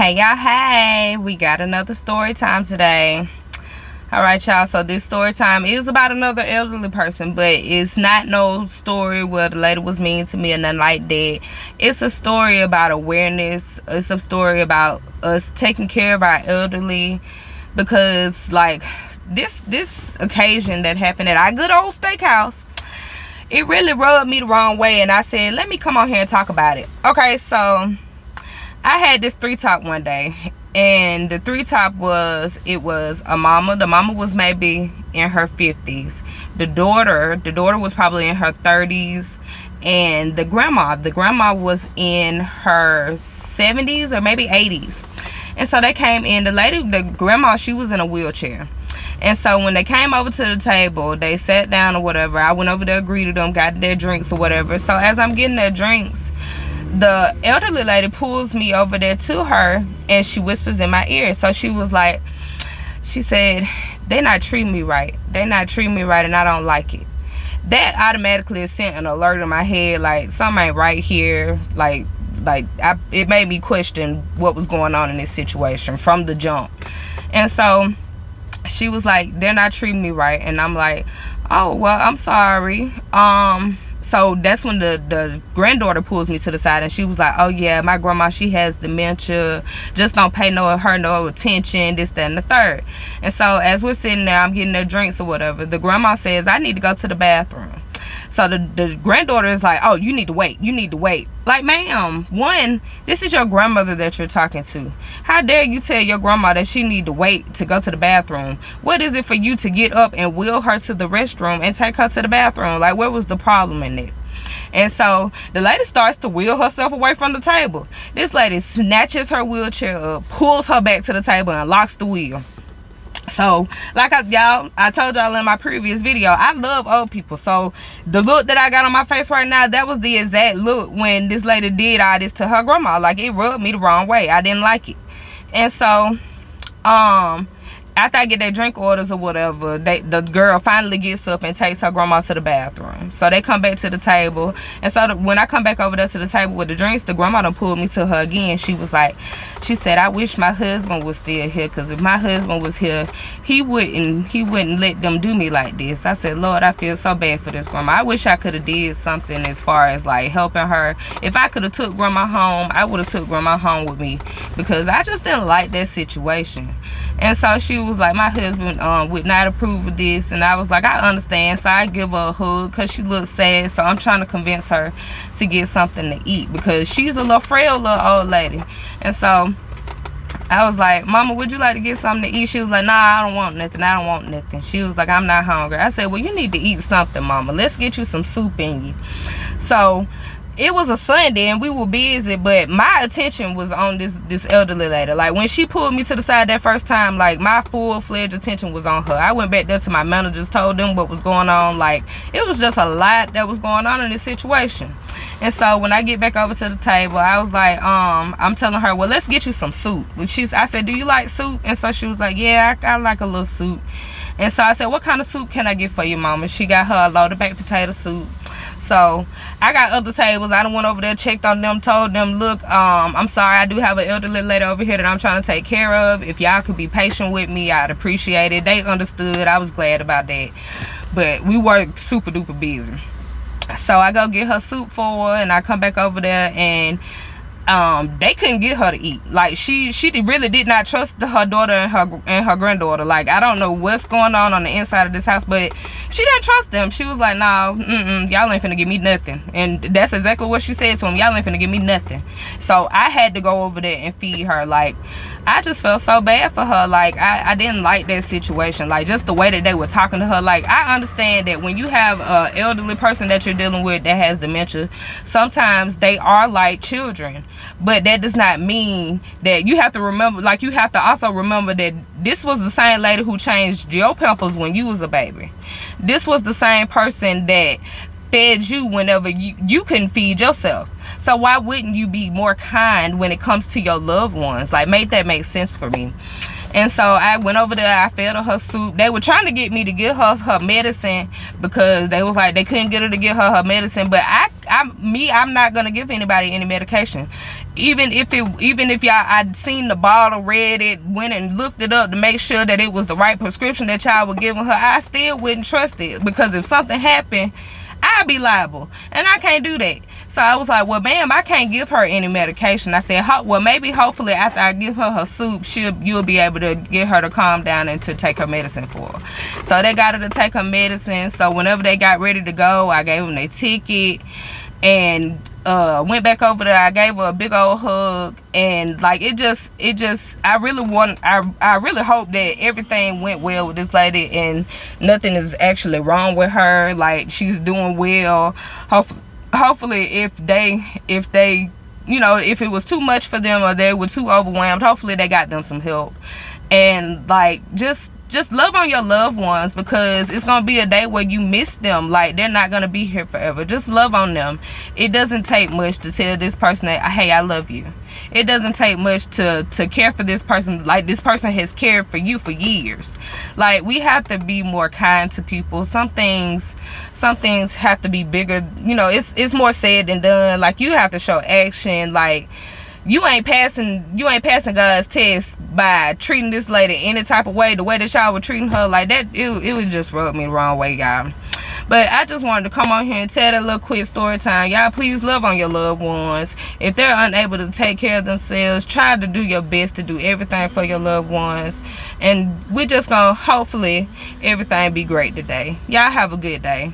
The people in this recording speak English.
Hey y'all, hey, we got another story time today. Alright y'all, so this story time is about another elderly person, but it's not no story where the lady was mean to me or nothing like that. It's a story about awareness. It's a story about us taking care of our elderly, because like this occasion that happened at our good old steakhouse, it really rubbed me the wrong way, and I said, let me come on here and talk about it. Okay, so I had this 3-top one day, and the 3-top was, it was a mama. The mama was maybe in her 50s. The daughter was probably in her 30s, and the grandma was in her 70s or maybe 80s. And so they came in. The grandma, she was in a wheelchair. And so when they came over to the table, they sat down or whatever. I went over there, greeted them, got their drinks or whatever. So as I'm getting their drinks, the elderly lady pulls me over there to her, and she whispers in my ear. So she was like, she said, they're not treating me right. They're not treating me right, and I don't like it. That automatically sent an alert in my head, like something ain't right here. It made me question what was going on in this situation from the jump. And so she was like, they're not treating me right. And I'm like, oh, well, I'm sorry. So that's when the granddaughter pulls me to the side, and she was like, oh yeah, my grandma, she has dementia, just don't pay no attention, this, that, and the third. And so as we're sitting there, I'm getting their drinks or whatever, the grandma says, I need to go to the bathroom. So the granddaughter is like, oh, you need to wait. Like, ma'am, one, this is your grandmother that you're talking to. How dare you tell your grandma that she need to wait to go to the bathroom? What is it for you to get up and wheel her to the restroom and take her to the bathroom? Like, what was the problem in it? And so the lady starts to wheel herself away from the table. This lady snatches her wheelchair up, pulls her back to the table, and locks the wheel. So like I told y'all in my previous video, I love old people. So the look that I got on my face right now, that was the exact look when this lady did all this to her grandma. Like, it rubbed me the wrong way. I didn't like it. And so after I get their drink orders or whatever, the girl finally gets up and takes her grandma to the bathroom. So they come back to the table. And so when I come back over there to the table with the drinks, the grandma done pulled me to her again. She was like, she said, I wish my husband was still here, because if my husband was here, he wouldn't let them do me like this. I said, Lord, I feel so bad for this grandma. I wish I could have did something as far as like helping her. If I could have took grandma home, I would have took grandma home with me, because I just didn't like that situation. And so she was like, my husband would not approve of this. And I was like, I understand. So I give her a hug, because she looks sad. So I'm trying to convince her to get something to eat, because she's a little frail little old lady. And so I was like, Mama, would you like to get something to eat? She was like, nah, I don't want nothing. She was like, I'm not hungry. I said, well, you need to eat something, Mama. Let's get you some soup in you. So it was a Sunday and we were busy, but my attention was on this elderly lady. Like, when she pulled me to the side that first time, like, my full-fledged attention was on her. I went back there to my managers, told them what was going on. Like, it was just a lot that was going on in this situation. And so when I get back over to the table, I was like, I'm telling her, well, let's get you some soup. I said, do you like soup? And so she was like, yeah, I like a little soup. And so I said, what kind of soup can I get for you, Mama? She got her a loaded baked potato soup. So I got other tables. I done went over there, checked on them, told them, look, I'm sorry, I do have an elderly lady over here that I'm trying to take care of. If y'all could be patient with me, I'd appreciate it. They understood. I was glad about that. But we were super duper busy. So I go get her soup for her, and I come back over there, and they couldn't get her to eat. Like, she really did not trust her daughter and her granddaughter. Like, I don't know what's going on the inside of this house, but she didn't trust them. She was like, no, y'all ain't finna give me nothing. And that's exactly what she said to them. Y'all ain't finna give me nothing. So I had to go over there and feed her. Like, I just felt so bad for her. Like, I didn't like that situation. Like, just the way that they were talking to her. Like, I understand that when you have an elderly person that you're dealing with that has dementia, sometimes they are like children. But that does not mean that you have to remember, like, you have to also remember that this was the same lady who changed your pampers when you was a baby. This was the same person that fed you whenever you couldn't feed yourself. So why wouldn't you be more kind when it comes to your loved ones? Like, make that make sense for me. And so I went over there, I fed her soup. They were trying to get me to get her medicine, because they was like, they couldn't get her to get her medicine. But I I'm not gonna give anybody any medication. Even if y'all, I'd seen the bottle, read it, went and looked it up to make sure that it was the right prescription that y'all were giving her, I still wouldn't trust it, because if something happened, I'd be liable, and I can't do that. So I was like, well, ma'am, I can't give her any medication. I said, well, maybe hopefully after I give her soup, you'll be able to get her to calm down and to take her medicine for her. So they got her to take her medicine. So whenever they got ready to go, I gave them their ticket and went back over there. I gave her a big old hug, and like it just I really hope that everything went well with this lady and nothing is actually wrong with her. Like, she's doing well. Hopefully if they if it was too much for them or they were too overwhelmed, hopefully they got them some help. And like, just love on your loved ones, because it's gonna be a day where you miss them. Like, they're not gonna be here forever. Just love on them. It doesn't take much to tell this person that, hey, I love you. It doesn't take much to care for this person. Like, this person has cared for you for years. Like, we have to be more kind to people. Some things have to be bigger. It's more said than done. Like, you have to show action. Like, you ain't passing God's test by treating this lady any type of way, the way that y'all were treating her. Like that, it would just rub me the wrong way, y'all. But I just wanted to come on here and tell that little quick story time. Y'all, please love on your loved ones. If they're unable to take care of themselves, try to do your best to do everything for your loved ones. And we're just gonna hopefully everything be great today. Y'all have a good day.